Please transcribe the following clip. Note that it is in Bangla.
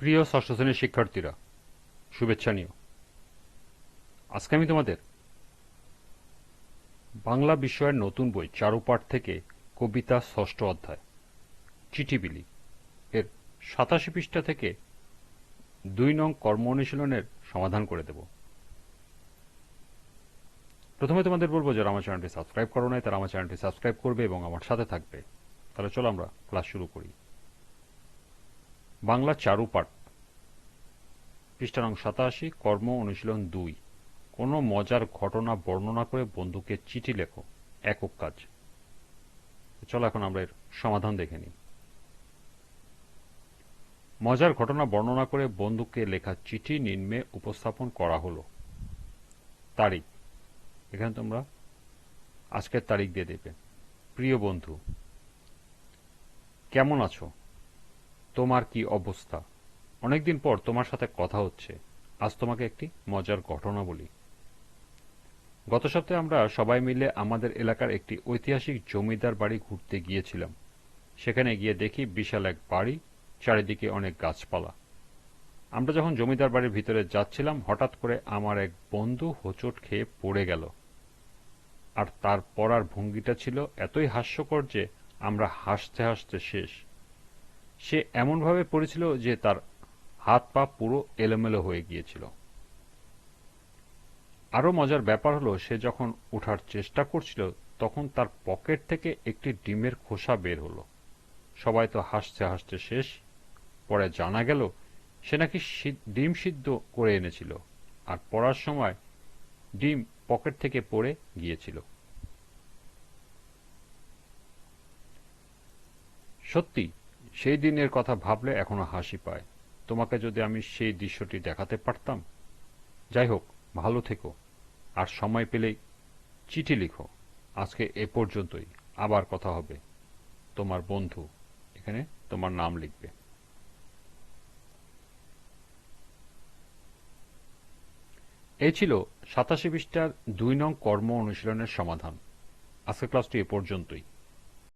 প্রিয় ষষ্ঠ শ্রেণীর শিক্ষার্থীরা, শুভেচ্ছা নিও। আজকে আমি তোমাদের বাংলা বিষয়ের নতুন বই চারুপাঠ থেকে কবিতা ষষ্ঠ অধ্যায় চিঠি বিলি এর ৮৭ পৃষ্ঠা থেকে ২ নং কর্ম অনুশীলনের সমাধান করে দেব। প্রথমে তোমাদের বলবো, যারা আমার চ্যানেলটি সাবস্ক্রাইব করো নাই তারা আমার চ্যানেলটি সাবস্ক্রাইব করবে এবং আমার সাথে থাকবে। তাহলে চলো আমরা ক্লাস শুরু করি। বাংলা চারুপাঠ পৃষ্ঠা নং ৮৭, কর্ম অনুশীলন ২। কোনো মজার ঘটনা বর্ণনা করে বন্ধুকে চিঠি লেখো, একক কাজ। চলো এখন আমরা এর সমাধান দেখে নিই। মজার ঘটনা বর্ণনা করে বন্ধুকে লেখা চিঠি নিম্নে উপস্থাপন করা হলো। তারিখ, এখানে তোমরা আজকের তারিখ দিয়ে দেবে। প্রিয় বন্ধু, কেমন আছো? তোমার কি অবস্থা? অনেকদিন পর তোমার সাথে কথা হচ্ছে। আজ তোমাকে একটি মজার ঘটনা বলি। গত সপ্তাহে আমরা সবাই মিলে আমাদের এলাকার একটি ঐতিহাসিক জমিদার বাড়ি ঘুরতে গিয়েছিলাম। সেখানে গিয়ে দেখি বিশাল এক বাড়ি, চারিদিকে অনেক গাছপালা। আমরা যখন জমিদার বাড়ির ভিতরে যাচ্ছিলাম, হঠাৎ করে আমার এক বন্ধু হোঁচট খেয়ে পড়ে গেল। আর তার পড়ার ভঙ্গিটা ছিল এতই হাস্যকর যে আমরা হাসতে হাসতে শেষ। সে এমনভাবে পড়েছিল যে তার হাত পা পুরো এলোমেলো হয়ে গিয়েছিল। আরো মজার ব্যাপার হলো, সে যখন ওঠার চেষ্টা করছিল তখন তার পকেট থেকে একটি ডিমের খোসা বের হলো। সবাই তো হাসতে হাসতে শেষ। পরে জানা গেল সে নাকি ডিম সিদ্ধ করে এনেছিল, আর পড়ার সময় ডিম পকেট থেকে পড়ে গিয়েছিল। সত্যি, সেই দিনের কথা ভাবলে এখনো হাসি পায়। তোমাকে যদি আমি সেই দৃশ্যটি দেখাতে পারতাম। যাই হোক, ভালো থেকো, আর সময় পেলেই চিঠি লিখো। আজকে এ পর্যন্তই, আবার কথা হবে। তোমার বন্ধু, এখানে তোমার নাম লিখবে। এই ছিল ৮৭ পৃষ্ঠার ২ নং কর্ম অনুশীলনের সমাধান। আজকের ক্লাসটি এ পর্যন্তই।